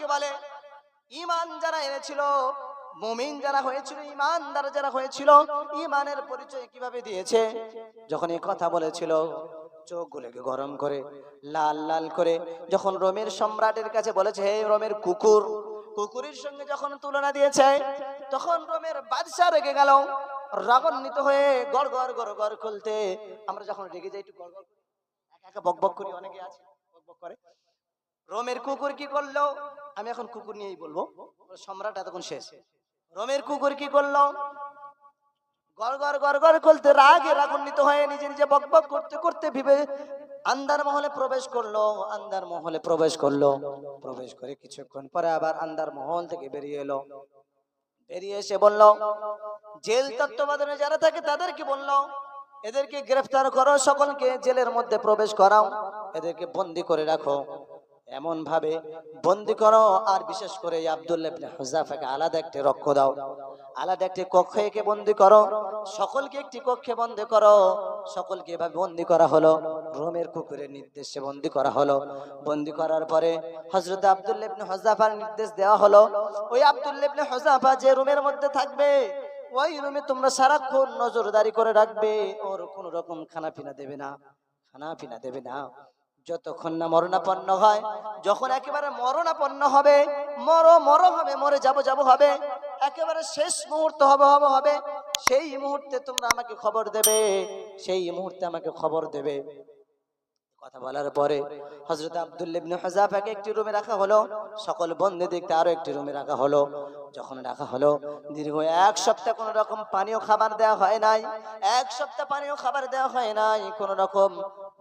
আমাকে বলে ঈমান যারা এনেছিল, মুমিন যারা হয়েছিল, ঈমানদার যারা হয়েছিল, ঈমানের পরিচয় কিভাবে দিয়েছে? যখন এই কথা বলেছিল চোখগুলোকে গরম করে লাল লাল করে যখন রোমের সম্রাটের কাছে বলেছে, হে রোমের কুকুর, কুকুরের সঙ্গে যখন তুলনা দিয়েছে, তখন রোমের বাদশা রেগে গেল, রাগান্বিত হয়ে গড় গড় গড় গড় খুলতে। আমরা যখন রেগে যাই একটু গড় গড় একা একা বক বক করি, অনেকে আছে বক বক করে। রোমের কুকুর কি করলো? আমি এখন কুকুর নিয়েই বলবো, সম্রাট এতক্ষণ শেষ। রোমের কুকুর কি করলো? গড় গড় গড় গড় খুলতে রাগে রাগান্বিত হয়ে নিজে নিজে বক বক করতে করতে ভিবে আন্দার মহলে প্রবেশ করলো। আন্দার মহলে প্রবেশ করলো, প্রবেশ করে কিছুক্ষণ পরে আবার আন্দার মহল থেকে বেরিয়ে এলো। বেরিয়ে এসে বলল, জেল তত্ত্বাবধানে যারা থাকে তাদেরকে বলল, এদেরকে গ্রেফতার করো, সকলকে জেলের মধ্যে প্রবেশ করাও, এদেরকে বন্দি করে রাখো, এমন ভাবে বন্দি করো। আর বিশেষ করে আব্দুল্লাহ ইবনে হুযাফাকে আলাদা একটি কক্ষ দাও, আলাদা একটি কক্ষে একে বন্দি করো, সকলকে একটি কক্ষে বন্দি করো। সকলকে এভাবে বন্দি করা হলো, রোমের কুকুরের নির্দেশে বন্দি করা হলো। বন্দি করার পরে হযরত আব্দুল্লাহ ইবনে হুযাফার নির্দেশ দেওয়া হলো, ওই আব্দুল্লাহ ইবনে হুযাফা যে রুমের মধ্যে থাকবে, ওই রুমে তোমরা সারাক্ষণ নজরদারি করে রাখবে, ওর কোনো রকম খানা পিনা দেবে না, খানা পিনা দেবে না, যতক্ষণ না মরণাপন্ন হয়। যখন একেবারে মরণাপন্ন হবে, মর হবে, মরে যাব হবে, একেবারে শেষ মুহূর্ত হবে, সেই মুহূর্তে তোমরা আমাকে খবর দেবে, সেই মুহূর্তে আমাকে খবর দেবে। কথা বলার পরে হযরত আব্দুল্লাহ ইবনে হুযাফাকে একটি রুমে রাখা হলো, সকল বন্দীদেরকে আরো একটি রুমে রাখা হলো। যখন রাখা হলো, দীর্ঘ 1 সপ্তাহ কোনো রকম পানীয় খাবার দেওয়া হয় নাই, 1 সপ্তাহ পানীয় খাবার দেওয়া হয় নাই, কোনো রকম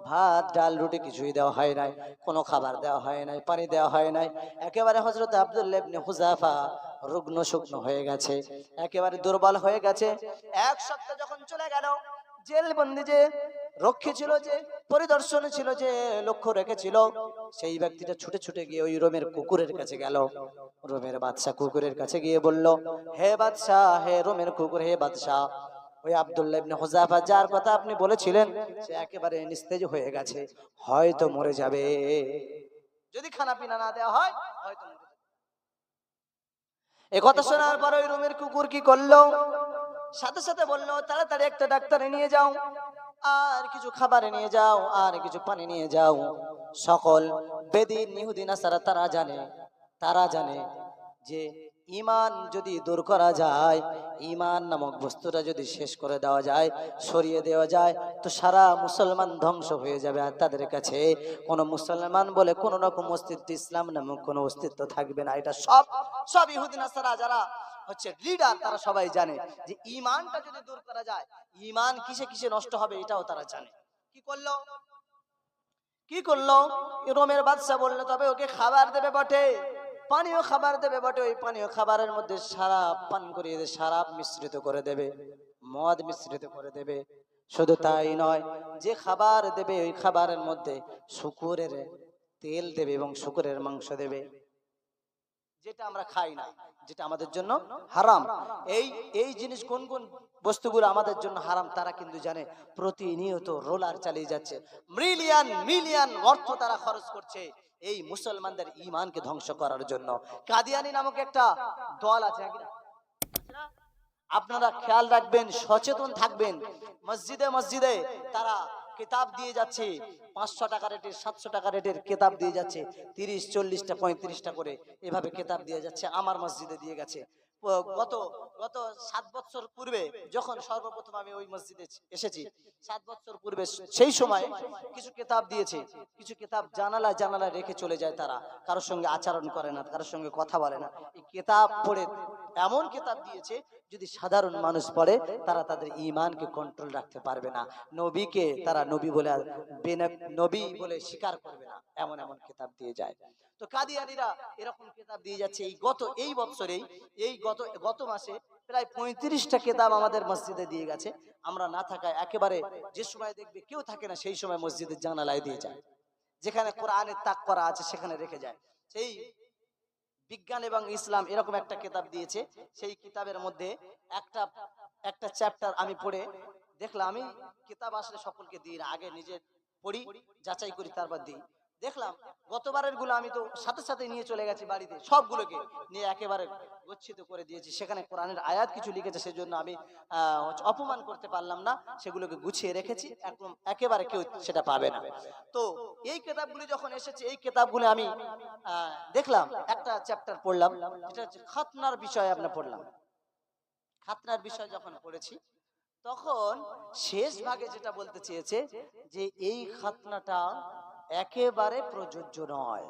ভাত ডাল রুটি কিছুই দেওয়া হয় নাই, কোনো খাবার দেওয়া হয় নাই, পানি দেওয়া হয় নাই। একেবারে হযরত আব্দুল্লাহ ইবনে হুযাফা রুগ্ন শুকনো হয়ে গেছে, একেবারে দুর্বল হয়ে গেছে। 1 সপ্তাহ যখন চলে গেল, জেল বন্দী যে রক্ষী ছিল, যে পরিদর্শনে ছিল, যে লক্ষ্য রেখেছিল, সেই ব্যক্তিটা ছুটে ছুটে গিয়ে ওই রোমের কুকুরের কাছে গেল। রোমের বাদশা কুকুরের কাছে গিয়ে বলল, হে বাদশা, হে রোমের কুকুর, হে বাদশা, ওই আব্দুল্লাহ ইবনে হুযাফা যার কথা আপনি বলেছিলেন, সে একেবারে নিস্তেজ হয়ে গেছে, হয়তো মরে যাবে, যদি খানা পিনা না দেওয়া হয় হয়তো মরে যাবে। এই কথা শোনার পর ওই রোমের কুকুর কি করলো? সাথে সাথে বললো, তাড়াতাড়ি একটা ডাক্তারে নিয়ে যাও, আর কিছু খাবার নিয়ে যাও, আর কিছু পানি নিয়ে যাও। সকল বেদিন ইহুদি নাসারা তারা জানে যে ঈমান যদি দূর করা যায়, ঈমান নামক বস্তুটা যদি শেষ করে দেওয়া যায়, সরিয়ে দেওয়া যায়, তো সারা মুসলমান ধ্বংস হয়ে যাবে, আর তাদের কাছে কোনো মুসলমান বলে কোনো রকম অস্তিত্ব, ইসলাম নামক কোনো অস্তিত্ব থাকবে না। এটা সব ইহুদি নাসারা যারা হচ্ছে লিডার, তারা সবাই জানে যে ঈমানটা যদি দূর করা যায়, ঈমান কিসে কিসে নষ্ট হবে এটাও তারা জানে। কি করলো রোমের বাদশা? বললো, তবে ওকে খাবার দেবে বটে, পানীয় খাবার দেবে বটে, ওই পানীয় খাবারের মধ্যে শরাব পান করিয়ে দেবে, শরাব মিশ্রিত করে দেবে, মদ মিশ্রিত করে দেবে। শুধু তাই নয়, যে খাবার দেবে ওই খাবারের মধ্যে শূকরের তেল দেবে এবং শূকরের মাংস দেবে, যেটা আমরা খাই না, যেটা আমাদের জন্য হারাম। এই এই জিনিস কোন কোন বস্তুগুলো আমাদের জন্য হারাম তারা কিন্তু জানে। প্রতিনিয়ত রোলার চালিয়ে যাচ্ছে, মিলিয়ন মিলিয়ন অর্থ তারা খরচ করছে এই মুসলমানদের ঈমানকে ধ্বংস করার জন্য। কাদিয়ানি নামক একটা দল আছে, আপনারা খেয়াল রাখবেন, সচেতন থাকবেন। মসজিদে মসজিদে তারা কিতাব দিয়ে যাচ্ছে, 500 টাকা রেটের, 700 টাকা রেটের কিতাব দিয়ে যাচ্ছে, 30, 40টা, 35টা করে এভাবে কিতাব দিয়ে যাচ্ছে। আমার মসজিদে দিয়ে গেছে। গত গত 7 বছর পূর্বে যখন সর্বপ্রথম আমি ওই মসজিদে এসেছি, 7 বছর পূর্বে, সেই সময় কিছু কিতাব দিয়েছে, কিছু কিতাব জানালা জানালা রেখে চলে যায় তারা, কারোর সঙ্গে আচরণ করে না, কারোর সঙ্গে কথা বলে না। এই কিতাব পড়ে এমন কিতাব দিয়েছে, যদি সাধারণ মানুষ পড়ে তারা তাদের ঈমানকে কন্ট্রোল রাখতে পারবে না, নবীকে তারা নবী বলে নবী বলে স্বীকার করবে না, এমন এমন কিতাব দিয়ে যায়। তো কাদিয়ানীরা এরকম কিতাব দিয়ে যাচ্ছে। এই বছরেই গত মাসে প্রায় 35টা কিতাব আমাদের মসজিদে দিয়ে গেছে। আমরা না থাকায় একেবারে যে সময় দেখবে কেউ থাকে না, সেই সময় মসজিদের জানালায় দিয়ে যায়, যেখানে কোরআনের তাক করা আছে সেখানে রেখে যায়। সেই বিজ্ঞান এবং ইসলাম এরকম একটা কিতাব দিয়েছে, সেই কিতাবের মধ্যে একটা চ্যাপ্টার আমি পড়ে দেখলাম। আমি কিতাব আসলে সকলকে দিই না, আগে নিজে পড়ি, যাচাই করি, তারপর দিই। দেখলাম গতবারের গুলো আমি তো সাথে সাথে নিয়ে চলে গেছি বাড়িতে, সবগুলোকে নিয়ে একেবারে গচ্ছিত করে দিয়েছি। সেখানে কোরআনের আয়াত কিছু লিখেছে, সেজন্য আমি অপমান করতে পারলাম না, সেগুলোকে গুছিয়ে রেখেছি, একদম একেবারে কেউ সেটা পাবে না। তো এই কিতাবগুলি যখন এসেছে, এই কিতাবগুলো আমি দেখলাম, একটা চ্যাপ্টার পড়লাম, যেটা হচ্ছে খাতনার বিষয়ে আমরা পড়লাম। খাতনার বিষয় যখন পড়েছি, তখন শেষ ভাগে যেটা বলতে চেয়েছে যে এই খাতনাটা একেবারে প্রযোজ্য নয়।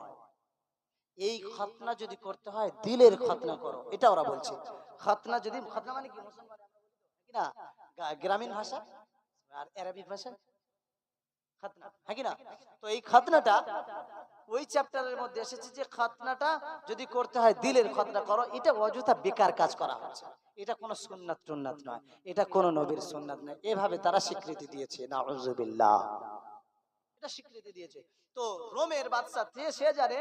এই খাতনা যদি করতে হয় দিলের খাতনা করো, এটা ওরা বলছে। খাতনা যদি, খাতনা মানে কি মুসলমান কি না, গ্রামীণ ভাষা আর আরবি ভাষা খাতনা, হ্যাঁ কি না? তো এই খাতনাটা ওই চ্যাপ্টারের মধ্যে এসেছে যে খাতনাটা যদি করতে হয় দিলের খাতনা করো, এটা অযথা বেকার কাজ করা হচ্ছে। এটা কোনো সুন্নাত টুন্নাত নয়, এটা কোনো নবীর সুন্নাত নয়, এভাবে তারা স্বীকৃতি দিয়েছে। নাউযুবিল্লাহ, এটা স্বীকৃতি দিয়েছে। তো রোমের বাদশা সে জানে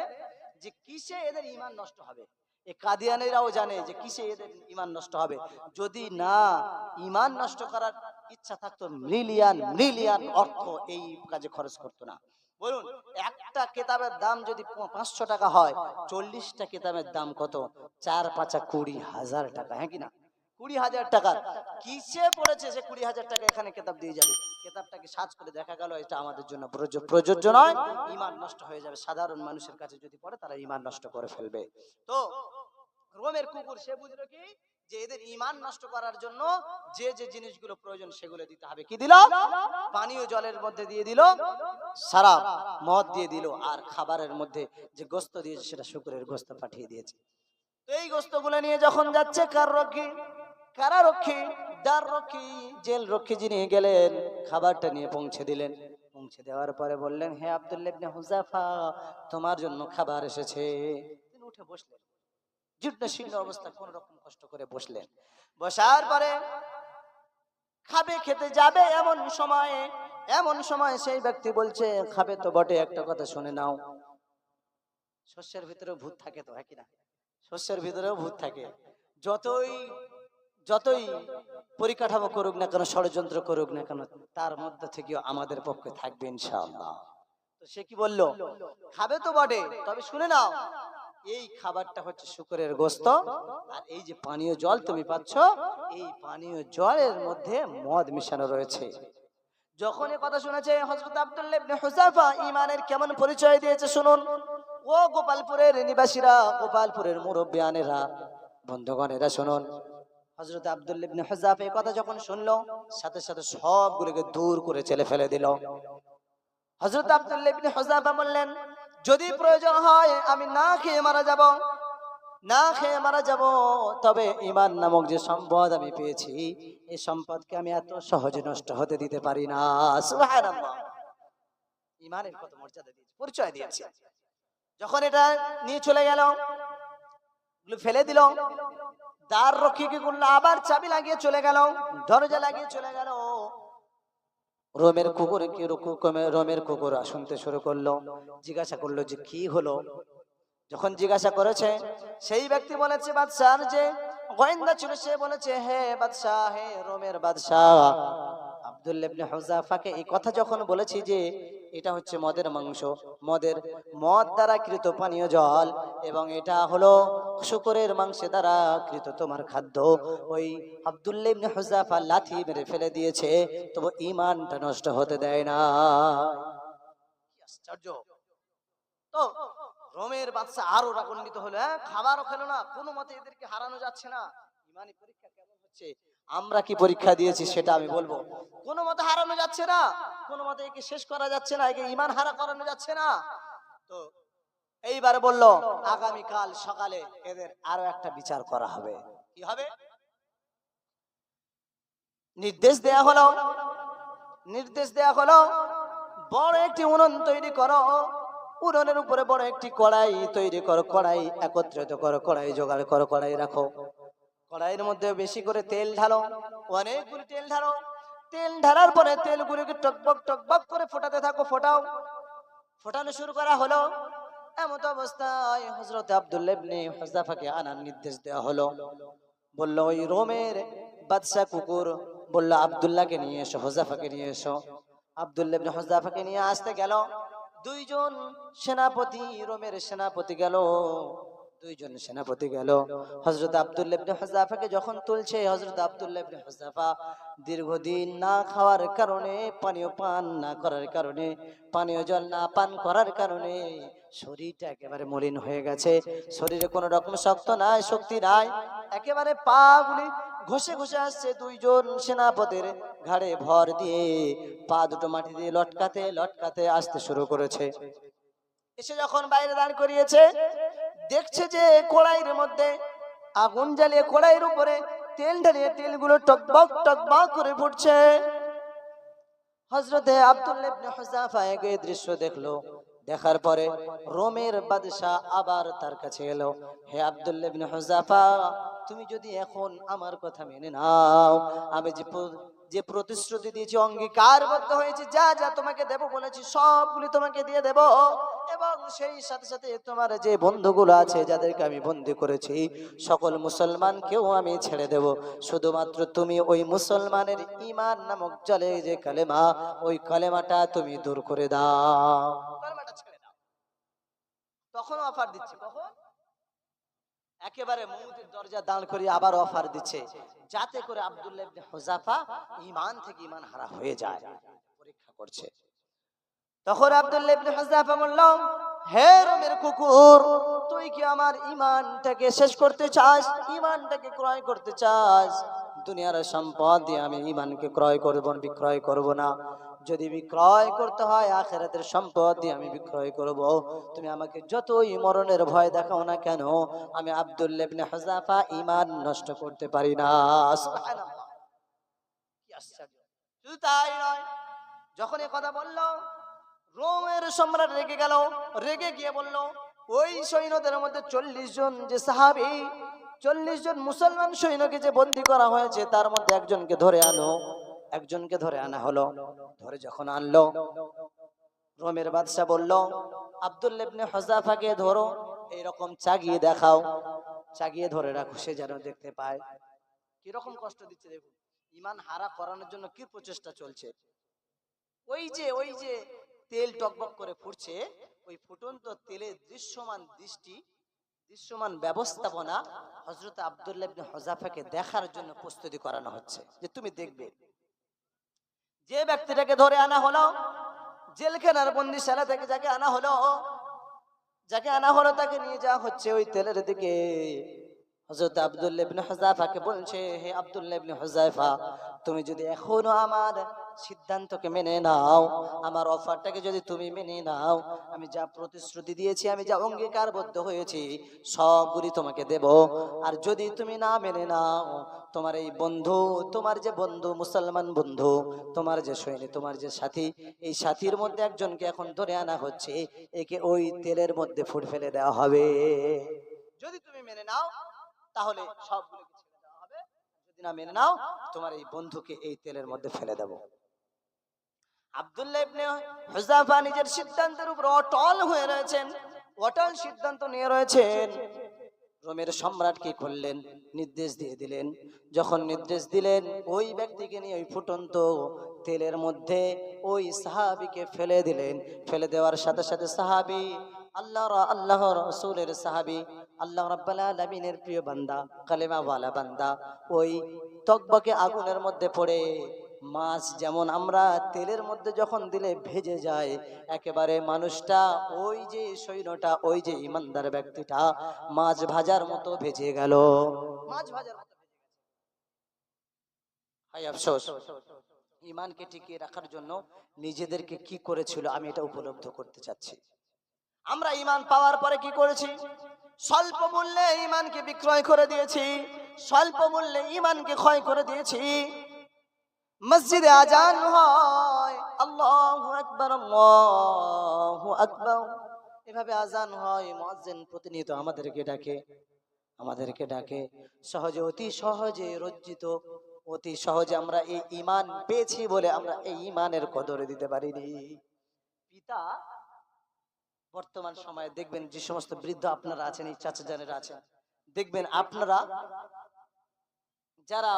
যে কিসে এদের ঈমান নষ্ট হবে, এই কাদিয়ানীরাও জানে যে কিসে এদের ঈমান নষ্ট হবে। যদি না ঈমান নষ্ট করার ইচ্ছা থাকতো, মিলিয়ন মিলিয়ন অর্থ এই কাজে খরচ করতো না। বলুন, একটা কিতাবের দাম যদি 500 টাকা হয়, 40টা কিতাবের দাম কত? 4 5 20,000 টাকা, হ্যাঁ কিনা? 20,000 টাকা কিসে পড়েছে সে 20,000 টাকা এখানে কিতাব দিয়ে যাবে? কিতাবটাকে সার্চ করে দেখা গেল এটা আমাদের জন্য প্রযোজ্য নয়, ঈমান নষ্ট হয়ে যাবে। সাধারণ মানুষের কাছে যদি পড়ে তারা ঈমান নষ্ট করে ফেলবে। তো রোমের কুকুর সে বুঝলো কি যে এদের ঈমান নষ্ট করার জন্য যে যে জিনিসগুলো প্রয়োজন সেগুলো দিতে হবে। কি দিল? পানীয় জলের মধ্যে দিয়ে দিল শরাব, মদ দিয়ে দিল, আর খাবারের মধ্যে যে গোশত দিয়েছে সেটা শুকরের গোশত পাঠিয়ে দিয়েছে। তো এই গোশতগুলো নিয়ে যখন যাচ্ছে কারারক্ষী, দ্বার রক্ষী, জেল রক্ষী যিনি গেলেন, খাবারটা নিয়ে পৌঁছে দিলেন। পৌঁছে দেওয়ার পরে বললেন, হে আব্দুল্লাহ ইবনে হুযাফা, তোমার জন্য খাবার এসেছে। তিনি উঠে বসলেন, জীর্ণ শীর্ণ অবস্থা, কোন রকম কষ্ট করে বসলেন। বসার পরে খাবে, খেতে যাবে, এমন সময় সেই ব্যক্তি বলছে, খাবে তো বটে, একটা কথা শুনে নাও, শস্যের ভিতরে ভূত থাকে তো, হ্যাঁ কিনা? শস্যের ভিতরেও ভূত থাকে। যতই পরিকাঠামো করুক না কেন, ষড়যন্ত্র করুক না কেন, তার মধ্যে থেকেও আমাদের পক্ষে থাকবে ইনশাআল্লাহ। তো সে কি বলল? খাবে তো বটে, তবে শুনে নাও, এই খাবারটা হচ্ছে শুকরের গোশত, আর এই যে পানীয় জল তুমি পাচ্ছ, এই পানীয় জলের মধ্যে মদ মিশানো রয়েছে। যখন এই কথা শুনেছে হযরত আব্দুল্লাহ ইবনে হুযাফা ঈমানের কেমন পরিচয় দিয়েছে শুনুন। ও গোপালপুরের নিবাসীরা, গোপালপুরের মুরব্বিয়ানেরা, বন্ধুগণেরা শুনুন। হযরত আব্দুল্লাহ ইবনে হুযাফা এই কথা যখন শুনলো, সাথে সাথে সবগুলোকে দূর করে চলে ফেলে দিল। হযরত আব্দুল্লাহ ইবনে হুযাফা বললেন, যদি প্রয়োজন হয় আমি না খেয়ে মারা যাব, তবে ঈমান নামক যে সম্পদ আমি পেয়েছি, এই সম্পদকে আমি এত সহজে নষ্ট হতে দিতে পারি না। সুবহানাল্লাহ, ঈমানের কত মর্যাদা দিয়েছে, পরিচয় দিয়েছে। যখন এটা নিয়ে চলে গেল, ফেলে দিল, দ্বার রক্ষী কি করলো? আবার চাবি লাগিয়ে চলে গেল, দরজা লাগিয়ে চলে গেল। রোমের কুকুর শুনতে শুরু করলো, জিজ্ঞাসা করলো যে কি হলো। যখন জিজ্ঞাসা করেছে, সেই ব্যক্তি বলেছে, বাদশার যে গোয়েন্দা ছিল সে বলেছে, হে বাদশাহ, হে রোমের বাদশাহ, আব্দুল্লাহ ইবনে হুযাফাকে এই কথা যখন বলেছি যে এটা হচ্ছে মদের মাংস, মদ দ্বারা কৃত পানীয় জল, এবং এটা হলো শুকরের মাংস দ্বারা কৃত তোমার খাদ্য, ওই আব্দুল্লাহ ইবনে হুযাফা লাথি মেরে ফেলে দিয়েছে, তবু ঈমানটা নষ্ট হতে দেয় না। কি আশ্চর্য! তো রোমের বাদশা আরো রাগান্বিত হলো, খাবারও খেলো না, কোনো মতে এদেরকে হারানো যাচ্ছে না। ইমানি পরীক্ষা কেমন হচ্ছে আমরা কি পরীক্ষা দিয়েছি সেটা আমি বলবো। কোনো মতে হারানো যাচ্ছে না, কোনো মতে একে শেষ করা যাচ্ছে না, একে ইমান হারা করানো যাচ্ছে না। তো এইবার বলল, আগামীকাল সকালে এদের আরো একটা বিচার করা হবে। কি হবে? নির্দেশ দেয়া হলো বড় একটি উনুন তৈরি করো, উনুনের উপরে বড় একটি কড়াই তৈরি করো, কড়াই একত্রিত করো, কড়াই জোগাড় করো, কড়াই রাখো, কড়াইয়ের মধ্যে বেশি করে তেল ঢালো, অনেকগুলো তেল ঢালো। তেল ঢালার পরে তেলগুলোকে টকবক টকবক করে ফোটাতে থাকো, ফোটানো শুরু করা হলো। এমত অবস্থায় হযরত আব্দুল্লাহ ইবনে হুযাফাকে আনার নির্দেশ দেওয়া হলো। বলল, ওই রোমের বাদশা কুকুর বলল, আব্দুল্লাহকে নিয়ে এসো, হুযাফাকে নিয়ে এসো। আব্দুল্লাহ ইবনে হুযাফাকে নিয়ে আসতে গেল, দুইজন সেনাপতি, রোমের সেনাপতি গেল, দুইজন সেনাপতি গেল হযরত আব্দুল্লাহ ইবনে হুযাফাকে যখন তুলছে, হযরত আব্দুল্লাহ ইবনে হুযাফা দীর্ঘদিন না খাওয়ার কারণে, পানীয় পান না করার কারণে, পানীয় জল না পান করার কারণে শরীরটা একেবারে মলিন হয়ে গেছে। শরীরে কোনো রকম শক্তি নাই, একেবারে পা গুলি ঘষে ঘষে আসছে। দুইজন সেনাপতির ঘাড়ে ভর দিয়ে পা দুটো মাটি দিয়ে লটকাতে লটকাতে আসতে শুরু করেছে। এসে যখন বাইরে দাঁড় করিয়েছে, দেখছে যে কড়াইয়ের মধ্যে আগুন জ্বালিয়ে কড়াইয়ের উপরে তেল ঢালিয়ে তেলগুলো টকবক টকবক করে ফুটছে। হযরতে আব্দুল্লাহ ইবনে হুযাফা এই দৃশ্য দেখলো। দেখার পরে রোমের বাদশা আবার তার কাছে এলো, হে আব্দুল্লাহ ইবনে হুযাফা, তুমি যদি এখন আমার কথা মেনে নাও, আমি যে প্রতিশ্রুতি দিয়েছি, অঙ্গীকারবদ্ধ হয়েছে, যা যা তোমাকে দেব বলেছি সবগুলি তোমাকে দিয়ে দেব, এবং সেই সাথে সাথে তোমার যে বন্ধুগুলো আছে যাদেরকে আমি বন্দী করেছি সকল মুসলমানকেও আমি ছেড়ে দেব, শুধুমাত্র তুমি ওই মুসলমানের ঈমান নামক জলে যে কালেমা, ওই কালেমাটা তুমি দূর করে দাও, কালেমাটা ছেড়ে দাও। তখন অফার দিচ্ছে, কখন? একেবারে মৌতের দরজা দাঁড় করিয়ে আবার অফার দিচ্ছে, যাতে করে আব্দুল্লাহ ইবনে হুযাফা ঈমান থেকে ঈমান হারা হয়ে যায়, পরীক্ষা করছে। তখন আব্দুল্লাহ ইবনে হুযাফা বলল, হে রোমের কুকুর, তুই কি আমার ঈমানটাকে শেষ করতে চাস? ঈমানটাকে ক্রয় করতে চাস? দুনিয়ার সম্পদ দিয়ে আমি ঈমানকে ক্রয় করব, বিক্রয় করব না। যদি বিক্রয় করতে হয় আখিরাতের সম্পদ দিয়ে আমি বিক্রয় করব। তুমি আমাকে যতই মরণের ভয় দেখাও না কেন, আমি আব্দুল্লাহ ইবনে হুযাফা ঈমান নষ্ট করতে পারি না। সুবহানাল্লাহ, কি আশ্চর্য! শুধু তাই নয়, যখন এই কথা বলল, রোমের সম্রাট রেগে গেল। রেগে গিয়ে বলল, ওই সৈন্যদের মধ্যে 40 জন যে সাহাবী, 40 জন মুসলমান সৈন্যকে যে বন্দী করা হয়েছে তার মধ্যে একজনকে ধরে আনো। একজনকে ধরে আনা হলো। ধরে যখন আনলো, রোমের বাদশা বলল, আব্দুল্লাহ ইবনে হুযাফাকে ধরো, এইরকম চাগিয়ে দেখাও, চাগিয়ে ধরে রাখো, সে যেন দেখতে পায়। কিরকম কষ্ট দিচ্ছে দেখুন, ঈমান হারা করানোর জন্য কি প্রচেষ্টা চলছে। ওই যে তেল টকবক করে ফুটছে, ওই ফুটন্ত তেলের দৃশ্যমান দৃষ্টি, দৃশ্যমান ব্যবস্থাপনা হযরত আব্দুল্লাহ ইবনে হুযাফাকে দেখার জন্য প্রস্তুতি করানো হচ্ছে, যে তুমি দেখবে। যে ব্যক্তিটাকে ধরে আনা হলো, জেলখানার বন্দিশালা থেকে যাকে আনা হলো তাকে নিয়ে যাওয়া হচ্ছে ওই তেলের দিকে। হযরত আব্দুল্লাহ ইবনে হুযাফাকে বলছে, হে আব্দুল্লাহ ইবনে হুযাফা, তুমি যদি এখনো আমার সিদ্ধান্তকে মেনে নাও, আমার অফারটাকে যদি তুমি মেনে নাও, আমি যা প্রতিশ্রুতি দিয়েছি, আমি যা অঙ্গীকারবদ্ধ হয়েছি সবগুলি তোমাকে দেব। আর যদি তুমি না মেনে নাও, তোমার এই বন্ধু, তোমার যে বন্ধু, মুসলমান বন্ধু, তোমার যে সৈনিক, তোমার যে সাথী, এই সাথীর মধ্যে একজনকে এখন ধরে আনা হচ্ছে, একে ওই তেলের মধ্যে ফুট ফেলে দেওয়া হবে। যদি তুমি মেনে নাও তাহলে সবগুলোকে ছেড়ে দেওয়া হবে, যদি না মেনে নাও তোমার এই বন্ধুকে এই তেলের মধ্যে ফেলে দেব। আব্দুল্লাহ ইবনে হুযাফা নিজের সিদ্ধান্তের উপর অটল হয়ে রয়েছেন, অটল সিদ্ধান্ত নিয়ে রয়েছেন। রোমের সম্রাট কি করলেন? নির্দেশ দিয়ে দিলেন। যখন নির্দেশ দিলেন, ওই ব্যক্তিকে নিয়ে ওই ফুটন্ত তেলের মধ্যে ওই সাহাবীকে ফেলে দিলেন। ফেলে দেওয়ার সাথে সাথে সাহাবী, আল্লাহ রাসূলের সাহাবী, আল্লাহ রাব্বুল আলামিনের প্রিয় বান্দা, কালেমা ওয়ালা বান্দা, ওই টকবকে আগুনের মধ্যে পড়ে, মাছ যেমন আমরা তেলের মধ্যে যখন দিলে ভেজে যায়, একেবারে মানুষটা, ওই যে সৈন্যটা, ওই যে ইমানদার ব্যক্তিটা মাছ ভাজার মতো ভেজে গেল। মাছ ভাজার মতো ভেজে গেছে। হায় আফসোস, ঈমানকে টিকিয়ে রাখার জন্য নিজেদেরকে কি করেছিল আমি এটা উপলব্ধ করতে চাচ্ছি। আমরা ঈমান পাওয়ার পরে কি করেছি? স্বল্প মূল্যে ঈমানকে বিক্রয় করে দিয়েছি, স্বল্প মূল্যে ঈমানকে ক্ষয় করে দিয়েছি। মসজিদে আজান হয়, আল্লাহু আকবার, আল্লাহু আকবার, এভাবে আজান হয়, মুয়াজ্জিন প্রতিনিয়ত আমাদেরকে ডাকে সহজে, অতি সহজে রজ্জিত, অতি সহজে আমরা এই ঈমান পেয়েছি বলে আমরা এই ঈমানের কদর দিতে পারিনি। পিতা, বর্তমান সময়ে দেখবেন যে সমস্ত বৃদ্ধ আপনারা আছেন, এই চাচা জানেরা আছেন, দেখবেন আপনারা যারা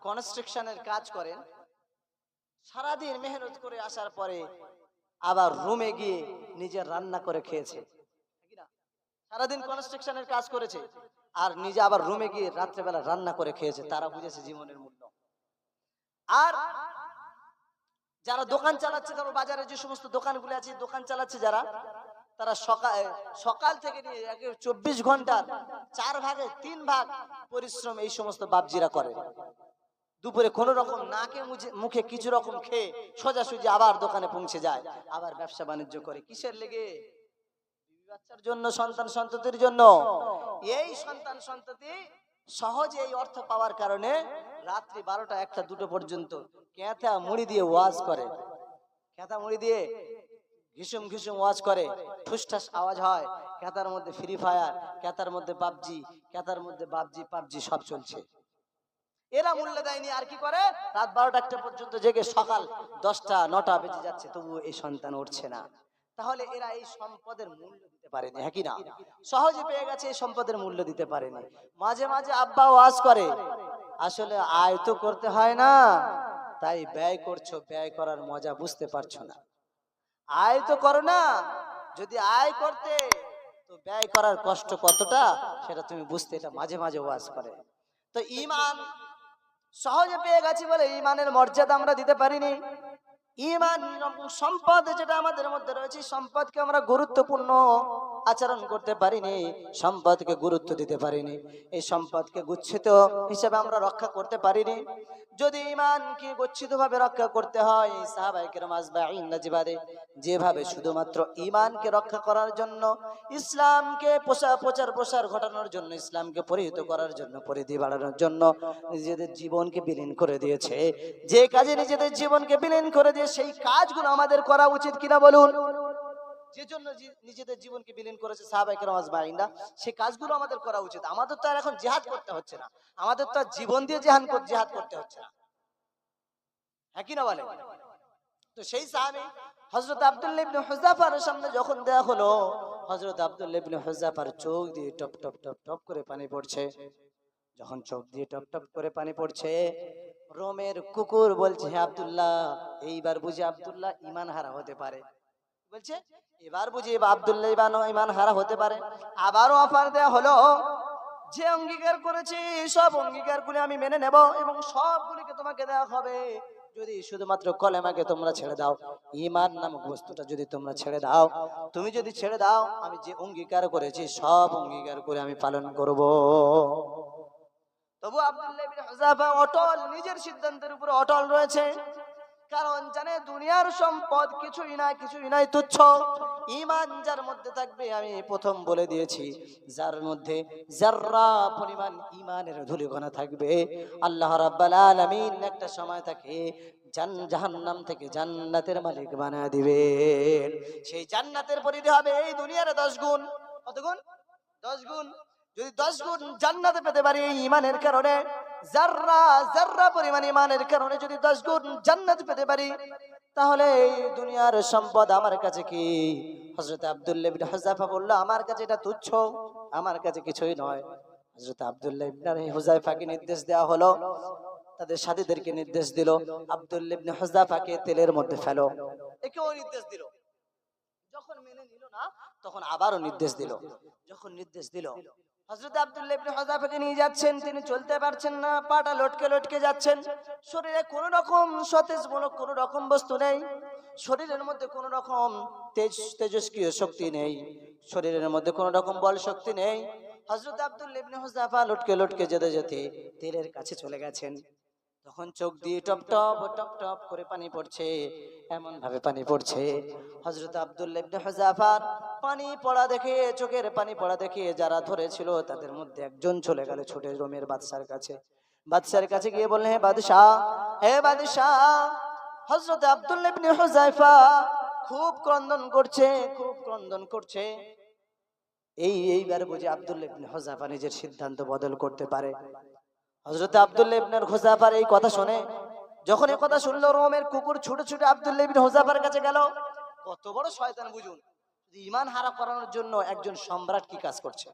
কনস্ট্রাকশনের কাজ করেন, সারাদিন মেহনত করে আসার পরে আবার রুমে গিয়ে নিজে রান্না করে খেয়েছে। সারাদিন কনস্ট্রাকশনের কাজ করেছে আর নিজে আবার রুমে গিয়ে রাত্রেবেলা রান্না করে খেয়েছে। তারা বুঝেছে জীবনের মূল্য। আর যারা দোকান চালাচ্ছে, ধরো বাজারে যে সমস্ত দোকানগুলো আছে, দোকান চালাচ্ছে যারা, তারা সকাল থেকে নিয়ে 24 ঘন্টার 4 ভাগে 3 ভাগ পরিশ্রম এই সমস্ত বাপজিরা করে। দুপুরে কোন রকম নাকে মুখে কিছু রকম খেয়ে সোজাসুজি আবার দোকানে পৌঁছে যায়, আবার ব্যবসা বাণিজ্য করে। কিসের লেগে? বাচ্চার জন্য, সন্তান সন্ততির জন্য। এই সন্তান সন্ততি সহজে এই অর্থ পাওয়ার কারণে রাত্রি 12টা 1টা 2টো পর্যন্ত ক্যাথা মুড়ি দিয়ে ওয়াজ করে। ক্যাথা মুড়ি দিয়ে ঘিসুম ঘিসুম ওয়াজ করে, ঠুসঠাস আওয়াজ হয়। ক্যাথার মধ্যে ফ্রি ফায়ার, ক্যাথার মধ্যে পাবজি, ক্যাথার মধ্যে পাবজি সব চলছে। এরা মূল্য দেয়নি, আর কি করে? রাত 12টা 1টা পর্যন্ত জেগে সকাল 10টা 9টা বেজে যাচ্ছে, তবু এই সন্তান উঠছে না। তাহলে এরা এই সম্পদের মূল্য দিতে পারেনি, হ্যাঁ কি না? সহজে পেয়ে গেছে, এই সম্পদের মূল্য দিতে পারেনি। মাঝে মাঝে আব্বা ওয়াজ করে, আসলে আয় তো করতে হয় না, তাই ব্যয় করছো, ব্যয় করার মজা বুঝতে পারছো না। আয় তো করো না, যদি আয় করতে তো ব্যয় করার কষ্ট কতটা সেটা তুমি বুঝতে। এটা মাঝে মাঝে ওয়াজ করে। তো ঈমান সহজে পেয়ে গেছি বলে ঈমানের মর্যাদা আমরা দিতে পারিনি। ঈমান সম্পদ যেটা আমাদের মধ্যে রয়েছে, সম্পদকে আমরা গুরুত্বপূর্ণ আচরণ করতে পারিনি, সম্পদকে গুরুত্ব দিতে পারিনি, এই সম্পদকে গুচ্ছিত হিসেবে আমরা রক্ষা করতে পারিনি। যদি ঈমানকে গচ্ছিতভাবে রক্ষা করতে হয়, সাহাবায়ে কেরাম আজমাইন যেভাবে শুধুমাত্র ঈমানকে রক্ষা করার জন্য, ইসলামকে প্রচার ঘটানোর জন্য, ইসলামকে পরিহিত করার জন্য, পরিধি বাড়ানোর জন্য নিজেদের জীবনকে বিলীন করে দিয়েছে, যে কাজে নিজেদের জীবনকে বিলীন করে দিয়ে সেই কাজগুলো আমাদের করা উচিত কিনা বলুন? যে জন্য নিজেদের জীবনকে বিলীন করেছে সাহাবায়ে কেরাম আজমাইনরা, সেই কাজগুলো আমাদের করা উচিত। আমাদের তো আর এখন জিহাদ করতে হচ্ছে না, আমাদের তো জীবন দিয়ে জিহাদ করতে হচ্ছে না, হ্যাঁ কি না বলে? তো সেই সাহাবী হযরত আব্দুল্লাহ ইবনে হুযাফার সামনে যখন দেয়া হলো, হযরত আব্দুল্লাহ ইবনে হুযাফার চোখ দিয়ে টপ টপ টপ টপ করে পানি পড়ছে। যখন চোখ দিয়ে টপ টপ করে পানি পড়ছে, রোমের কুকুর বলছে, হে আব্দুল্লাহ, এইবার বুঝি আব্দুল্লাহ ঈমান হারা হতে পারে। বলছে এবার বুঝি আব্দুল্লাহ ঈমান হারা হতে পারে। আবারও অফার দেয়া হলো, যে অঙ্গীকার করেছি সব অঙ্গীকারগুলি আমি মেনে নেব এবং সবগুলিকে তোমাকে দেওয়া হবে, যদি শুধুমাত্র কলেমাকে তোমরা ছেড়ে দাও, ঈমান নামক বস্তুটা যদি তোমরা ছেড়ে দাও, তুমি যদি ছেড়ে দাও, আমি যে অঙ্গীকার করেছি সব অঙ্গীকার করে আমি পালন করব। তবু আব্দুল্লাহ ইবনে হুযাফা অটল, নিজের সিদ্ধান্তের উপরে অটল রয়েছে। কারণ জানে দুনিয়ার সম্পদ কিছুই নাই, তুচ্ছ। ঈমান যার মধ্যে থাকবে, আমি প্রথম বলে দিয়েছি, যার মধ্যে যাররা পরিমাণ ঈমানের ধূলিকণা থাকবে, আল্লাহ রাব্বুল আলামিন একটা সময় তাকে জাহান্নাম থেকে জান্নাতের মালিক বানায় দিবেন। সেই জান্নাতের পরিধি হবে এই দুনিয়ার 10 গুণ। কত গুণ? 10 গুণ। যদি 10 গুণ জান্নাতে পেতে পারি এই ঈমানের কারণে, যাররা পরিমাণ ঈমানের কারণে যদি 10 গুণ জান্নাত পেতে পারি, তাহলে এই দুনিয়ার সম্পদ আমার কাছে কি? হযরত আব্দুল্লাহ ইবনে হুযাফা বলল, আমার কাছে এটা তুচ্ছ, আমার কাছে কিছুই নয়। হযরত আব্দুল্লাহ ইবনে হুযাফাকে নির্দেশ দেওয়া হলো, তাদের সাথীদেরকে নির্দেশ দিল, আব্দুল্লাহ ইবনে হুযাফাকে তেলের মধ্যে ফেলো। একেও নির্দেশ দিল। যখন মেনে নিল না, তখন আবারও নির্দেশ দিল। যখন নির্দেশ দিল, হযরত আব্দুল্লাহ ইবনে হুযাফাকে নিয়ে যাচ্ছেন, তিনি চলতে পারছেন না, পাটা লটকে লটকে যাচ্ছেন। শরীরে কোনো রকম সতেজমূলক কোনো রকম বস্তু নেই, শরীরের মধ্যে কোনো রকম তেজস্ক্রিয় শক্তি নেই, শরীরের মধ্যে কোনো রকম বল শক্তি নেই। হযরত আব্দুল্লাহ ইবনে হুযাফা লটকে লটকে যেতে যেতে তেলের কাছে চলে গেছেন। তখন চোখ দিয়ে টপ টপ টপ টপ করে পানি পড়ছে, এমন ভাবে পানি পড়ছে, হযরত আব্দুল্লাহ ইবনে হুযাফার পানি পড়া দেখে, চোখের পানি পড়া দেখে যারা ধরেছিল তাদের মধ্যে একজন চলে গেল ছোটে রোমের বাদশার কাছে। বাদশার কাছে গিয়ে বললেন, হে বাদশা, হযরত আব্দুল্লাহ ইবনে হুযাফা খুব ক্রন্দন করছে। এইবার বুঝি আব্দুল্লাহ ইবনে হুযাফা নিজের সিদ্ধান্ত বদল করতে পারে। হযরত আব্দুল্লাহ ইবনে হুযাফার এই কথা শুনে, যখন এই কথা শুনলো, রোমের কুকুর ছুটে ছুটে আব্দুল্লাহ ইবনে হুযাফার কাছে গেল। কত বড় শয়তান বুঝুন, ঈমান হারা করানোর জন্য একজন সম্রাট কি কাজ করছে।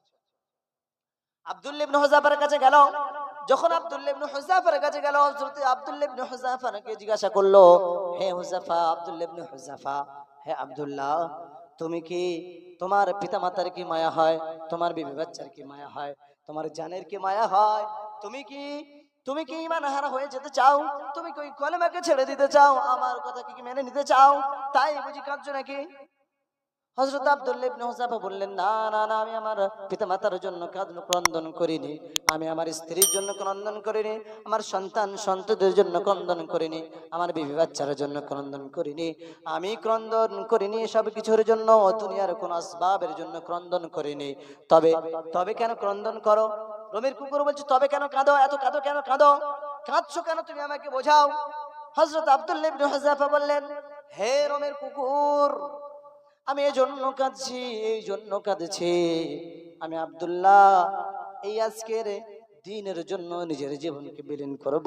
আব্দুল্লাহ ইবনে হুযাফার কাছে গেল। যখন আব্দুল্লাহ ইবনে হুযাফার কাছে গেল, হযরত আব্দুল্লাহ ইবনে হুযাফাকে জিজ্ঞাসা করলো, হে হুযাফা, আব্দুল্লাহ ইবনে হুযাফা, হে আব্দুল্লাহ, তুমি কি, তোমার পিতামাতার কি মায়া হয়, তোমার বিবি বাচ্চার কি মায়া হয়, তোমার জানের কি মায়া হয়, তুমি কি ঈমান হারা হয়ে যেতে চাও, তুমি কি ওই কলেমাকে ছেড়ে দিতে চাও, আমার কথা কি মেনে নিতে চাও, তাই বুঝি কাঁদছো নাকি? হযরত আব্দুল্লাহ ইবনে হুযাফা বললেন, না না না, আমি আমার পিতামাতার জন্য ক্রন্দন করিনি, আমি আমার স্ত্রীর জন্য ক্রন্দন করিনি, আমার সন্তান সন্ততির জন্য ক্রন্দন করিনি, আমার বিবি বাচ্চার জন্য ক্রন্দন করিনি, আমি ক্রন্দন করিনি সব কিছুর জন্য, দুনিয়ার কোন আসবাবের জন্য ক্রন্দন করিনি। তবে তবে কেন ক্রন্দন করো? রোমের কুকুর বলছে, তবে কেন কাঁদো, এত কাঁদো কেন, কাঁদছো কেন, তুমি আমাকে বোঝাও। হযরত আব্দুল্লাহ ইবনে হুযাফা বললেন, হে রোমের কুকুর, আমি এই জন্য কাঁদছি, আমি আব্দুল্লাহ এই আজকের দিনের জন্য নিজের জীবনকে বিলীন করব।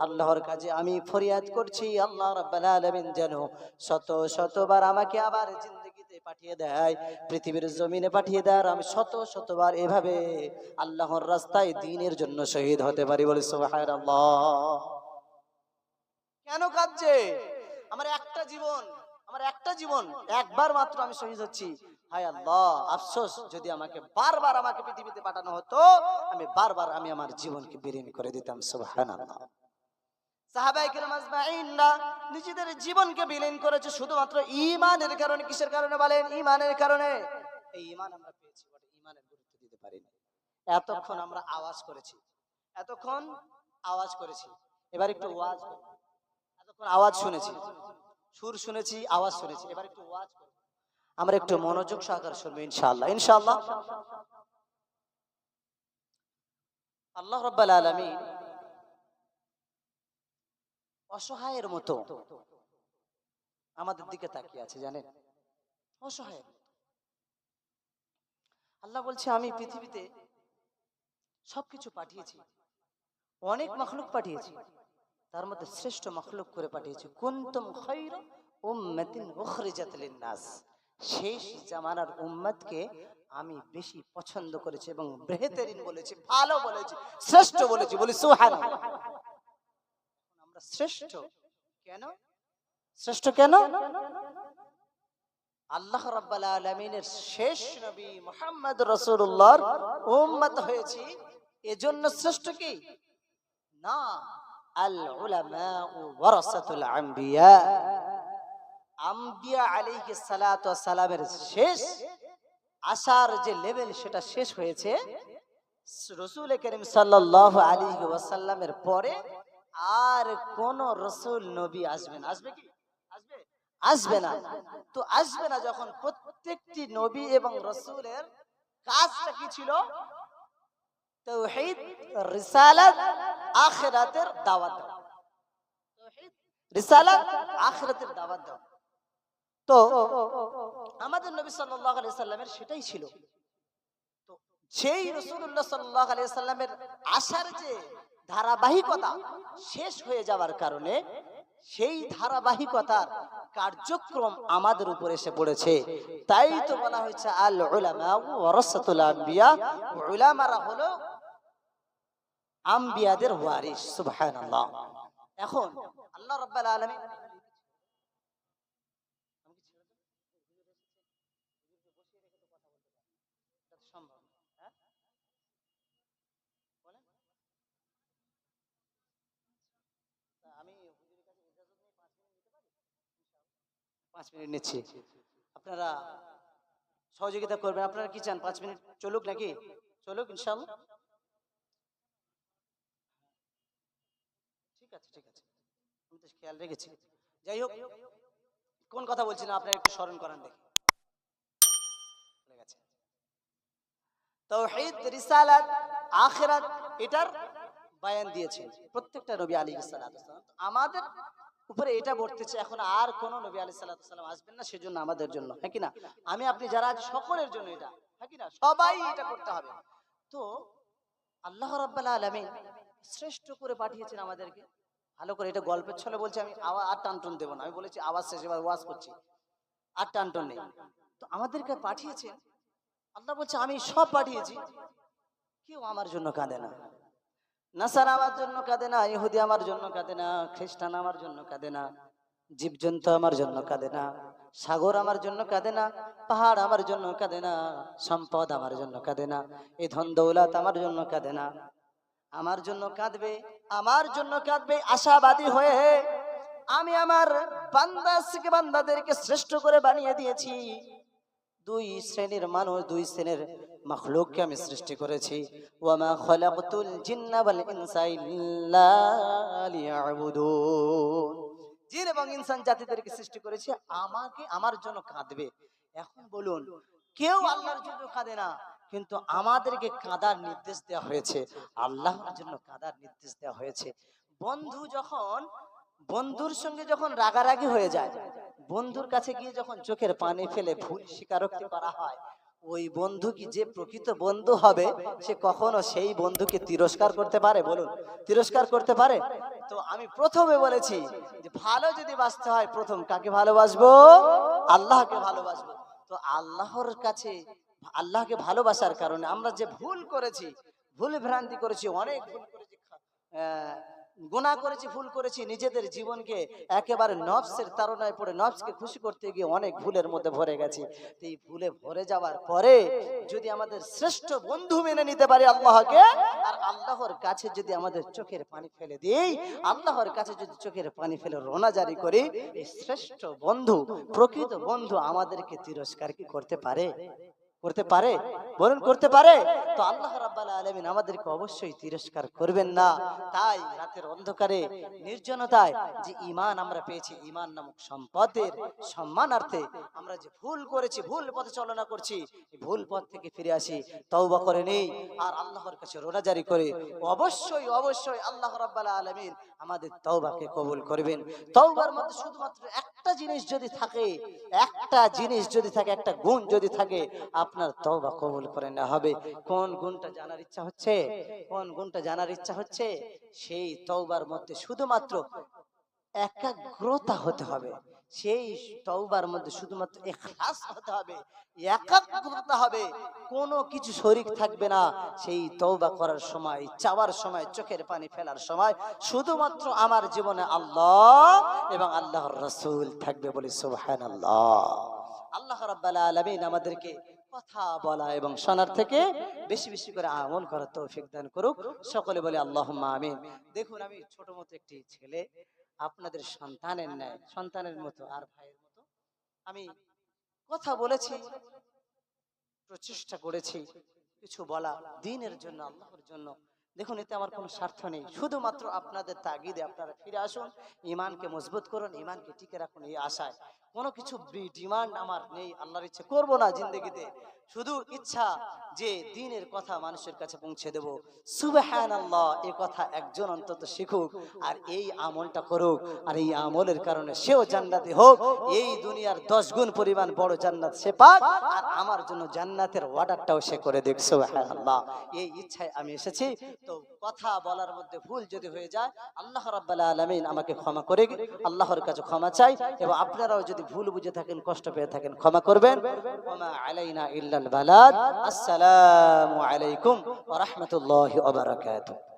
আল্লাহর কাছে আমি ফরিয়াদ করছি, আল্লাহ রাব্বুল আলামিন যেন শত শতবার আমাকে আবার জিন্দেগিতে পাঠিয়ে দেয়, পৃথিবীর জমিনে পাঠিয়ে দেয়, আর আমি শত শতবার এভাবে আল্লাহর রাস্তায় দ্বীনের জন্য শহীদ হতে পারি। বলে সুবহানাল্লাহ। কেন কাঁদছে? আমার একটা জীবন, একবার মাত্র আমি শহীদ হচ্ছি। হায় আল্লাহ, আফসোস যদি আমাকে পৃথিবীতে পাঠানো হতো, আমি বারবার আমার জীবনকে বিলীন করে দিতাম। সুবহানাল্লাহ। সাহাবায়ে কেরাম আজমাইনরা নিজেদের জীবনকে বিলীন করেছে শুধুমাত্র ঈমানের কারণে। কিসের কারণে বলেন? ঈমানের কারণে। এই ঈমান আমরা পেয়েছি বটে, ঈমানের গুরুত্ব দিতে পারিনি। এতক্ষণ আমরা আওয়াজ করেছি, এবার একটু ওয়াজ করব। এতক্ষণ আওয়াজ শুনেছি, সুর শুনেছি, আওয়াজ শুনেছি, এবার একটু ওয়াজ করব। আমরা একটু মনোযোগ সহকারে শুনবো ইনশাআল্লাহ। ইনশাআল্লাহ। আল্লাহ রাব্বুল আলামিন অসহায়ের মতো আমাদের দিকে তাকিয়ে আছে, জানেন? অসহায়। আল্লাহ বলছে, আমি পৃথিবীতে সবকিছু পাঠিয়েছি, অনেক মাখলুক পাঠিয়েছি, তার মধ্যে শ্রেষ্ঠ মাখলুক করে পাঠিয়েছি কুনতুম খায়রা উম্মাতিন উখরিজাত লিন-নাস। শেষ জামানার উম্মতকে আমি বেশি পছন্দ করেছি এবং বেহতরিন বলেছি, ভালো বলেছি, শ্রেষ্ঠ বলেছি। বলি সুবহানাল্লাহ। আমরা শ্রেষ্ঠ কেন? শ্রেষ্ঠ কেন? আল্লাহ রাব্বুল আলামিনের শেষ নবী মুহাম্মদ রাসূলুল্লাহর উম্মত হয়েছি, এজন্য শ্রেষ্ঠ কি না, আল উলামা ওয়ারাসাতুল আম্বিয়া। আম্বিয়া আলাইহিস সালাতু ওয়াস সালামের শেষ আসার যে লেভেল, সেটা শেষ হয়েছে রাসূল করিম সাল্লাল্লাহু আলাইহি ওয়াসাল্লামের পরে আর কোন রাসূল নবী আসবে না। আসবে কি? আসবে না। তো আসবে না যখন, প্রত্যেকটি নবী এবং রাসূলের কাজটা কি ছিল? তাওহীদ, রিসালাত, আখিরাতের দাওয়াত দাও। তাওহীদ, রিসালাত, আখিরাতের দাওয়াত দাও। তো আমাদের নবী সাল্লাল্লাহু আলাইহি সাল্লামের সেটাই ছিল। তো সেই রাসূলুল্লাহ সাল্লাল্লাহু আলাইহি সাল্লামের আসার যে ধারাবাহিকতা শেষ হয়ে যাওয়ার কারণে সেই ধারাবাহিকতার কার্যক্রম আমাদের উপর এসে পড়েছে। তাই তো বলা হয়েছে আল উলামা ওয়ারাসাতুল আম্বিয়া। উলামারা হলো আম্বিয়াদের ওয়ারিস। সুবহানাল্লাহ। এখন আল্লাহ রাব্বুল আলামিন আমি 5 মিনিট নিচ্ছি, আপনারা সহযোগিতা করবেন। আপনারা কি চান 5 মিনিট চলুক নাকি? চলুক ইনশাআল্লাহ। ঠিক আছে, আমি তো খেয়াল রেখেছি। যাই হোক, কোন কথা বলছি না আপনারা একটু স্মরণ করেন দেখি। তাওহীদ, রিসালাত, আখিরাত, এটার বয়ান দিয়েছেন প্রত্যেকটা নবী আলাইহিস সালাতু ওয়াস সালাম। আমাদের উপরে এটা বর্তেছে, এখন আর কোন নবী আলাইহিস সালাতু ওয়াস সালাম আসবেন না, সেজন্য আমাদের জন্য, হ্যাঁ কি না? আমি আপনি যারা আজ সকলের জন্য এটা, হ্যাঁ কি না? সবাই এটা করতে হবে। তো আল্লাহ রাব্বুল আলামিন শ্রেষ্ঠ করে পাঠিয়েছেন আমাদেরকে। ভালো করে, এটা গল্পের ছলে বলছি, আমি আর টানটুন দেব না। আমি বলেছি আওয়াজ শেষ, এবার ওয়াজ করছি, আর টানটুন নেই। তো আমাদেরকে পাঠিয়েছেন, আল্লাহ বলছে আমি সব পাঠিয়েছি, কেউ আমার জন্য কাঁদে না। নাসারা আমার জন্য কাঁদে না, ইহুদি আমার জন্য কাঁদে না, খ্রিস্টান আমার জন্য কাঁদে না, জীবজন্তু আমার জন্য কাঁদে না, সাগর আমার জন্য কাঁদে না, পাহাড় আমার জন্য কাঁদে না, সম্পদ আমার জন্য কাঁদে না, এই ধন দৌলত আমার জন্য কাঁদে না। আমার জন্য কাঁদবে, আমার জন্য কাঁদবে আশাবাদী হয়ে আমি আমার বান্দাদেরকে শ্রেষ্ঠ করে বানিয়ে দিয়েছি। দুই শ্রেণীর মানুষ, দুই শ্রেণীর মাখলুককে আমি সৃষ্টি করেছি। ওয়ামা খালাকতুল জিন্না ওয়াল ইনসা ইল্লা লিয়াবুদুন। জিন এবং ইনসান জাতিদেরকে সৃষ্টি করেছি আমাকে, আমার জন্য কাঁদবে। এখন বলুন, কেউ আল্লাহর জন্য কাঁদে না, কিন্তু আমাদেরকে কাঁদার নির্দেশ দেওয়া হয়েছে, আল্লাহর জন্য কাঁদার নির্দেশ দেওয়া হয়েছে। বন্ধুর সঙ্গে যখন রাগারাগি হয়ে যায়, বন্ধুর কাছে গিয়ে যখন চোখের পানি ফেলে ভুল স্বীকারোক্তি করা হয়, ওই বন্ধু কি যে প্রকৃত বন্ধু হবে, সে কখনো সেই বন্ধুকে তিরস্কার করতে পারে? বলুন, তিরস্কার করতে পারে? তো আমি প্রথমে বলেছি যে ভালো যদি বাঁচতে হয়, প্রথম কাকে ভালোবাসবো? আল্লাহকে ভালোবাসবো। তো আল্লাহকে ভালোবাসার কারণে আমরা যে ভুল করেছি, ভুল ভ্রান্তি করেছি, অনেক ভুল করেছি, গুনাহ করেছি, ভুল করেছি, নিজেদের জীবনকে একেবারে নফসের তাড়নায় পড়ে নফসকে খুশি করতে গিয়ে অনেক ভুলের মধ্যে ভরে গেছি। এই ভুলে ভরে যাওয়ার পরে যদি আমাদের শ্রেষ্ঠ বন্ধু মেনে নিতে পারি আল্লাহকে, আর আল্লাহর কাছে যদি আমাদের চোখের পানি ফেলে দিই, আল্লাহর কাছে যদি চোখের পানি ফেলে রোনা জারি করি, এই শ্রেষ্ঠ বন্ধু, প্রকৃত বন্ধু আমাদেরকে তিরস্কার কি করতে পারে? করতে পারে? বলুন, করতে পারে? তো আল্লাহ রাব্বুল আলামিন আমাদেরকে অবশ্যই তিরস্কার করবেন না। তাই রাতের অন্ধকারে, নির্জনতায় যে ঈমান আমরা পেয়েছি, ঈমান নামক সম্পদের সম্মানার্থে আমরা যে ভুল করেছি, ভুল পথে চলনা করছি, এই ভুল পথ থেকে ফিরে আসি, তওবা করে নেই, আর আল্লাহর কাছে রোনা জারি করে অবশ্যই অবশ্যই আল্লাহ রাব্বুল আলামিন আমাদের তওবাকে কবুল করবেন। তওবার মধ্যে শুধুমাত্র একটা জিনিস যদি থাকে, একটা গুণ যদি থাকে, আপনার তওবা কবুল করে নেওয়া হবে। কোন গুণটা জানার ইচ্ছা হচ্ছে? কোন গুণটা জানার ইচ্ছা হচ্ছে? সেই তওবার মধ্যে শুধুমাত্র একাগ্রতা হতে হবে, সেই তওবার মধ্যে শুধুমাত্র ইখলাস হতে হবে, একাগ্রতা হবে, কোনো কিছু শরীক থাকবে না। সেই তওবা করার সময়, চাওয়ার সময়, চোখের পানি ফেলার সময় শুধুমাত্র আমার জীবনে আল্লাহ এবং আল্লাহর রাসূল থাকবে, বলি সুবহানাল্লাহ। আল্লাহ রাব্বুল আলামিন আমাদেরকে কথা বলা এবং শোনার থেকে বেশি বেশি করে আমল করার তৌফিক দান করুক। সকলে বলে আল্লাহুম্মা আমিন। দেখুন, আমি ছোট মতো একটি ছেলে, আপনাদের সন্তানের ন্যায়, সন্তানের মতো আর ভাইয়ের মতো আমি কথা বলেছি, প্রচেষ্টা করেছি কিছু বলা দ্বীনের জন্য, আল্লাহর জন্য। দেখুন, এতে আমার কোনো স্বার্থ নেই, শুধুমাত্র আপনাদের তাগিদে আপনারা ফিরে আসুন, ঈমানকে মজবুত করুন, ঈমানকে টিকে রাখুন, এই আশায়। কোনো কিছু ডিমান্ড আমার নেই, আল্লাহর ইচ্ছে করব না জিন্দেগিতে, শুধু ইচ্ছা যে দ্বীনের কথা মানুষের কাছে পৌঁছে দেব। সুবহানাল্লাহ, এই কথা একজন অন্তত শিখুক আর এই আমলটা করুক, আর এই আমলের কারণে সেও জান্নাতি হোক, এই দুনিয়ার 10 গুণ পরিমাণ বড় জান্নাত সে পাক, আর আমার জন্য জান্নাতের অর্ডারটাও সে করে দেখ। সুবহানাল্লাহ, এই ইচ্ছায় আমি এসেছি। তো কথা বলার মধ্যে ভুল যদি হয়ে যায়, আল্লাহ রাব্বুল আলামিন আমাকে ক্ষমা করে, আল্লাহর কাছে ক্ষমা চাই, এবং আপনারাও যদি ভুল বুঝে থাকেন, কষ্ট পেয়ে থাকেন, ক্ষমা করবেন। ওমা আলাইনা ইল্লাল বালাগ। আসসালামু আলাইকুম ওয়া রাহমাতুল্লাহি ওয়া বারাকাতুহু।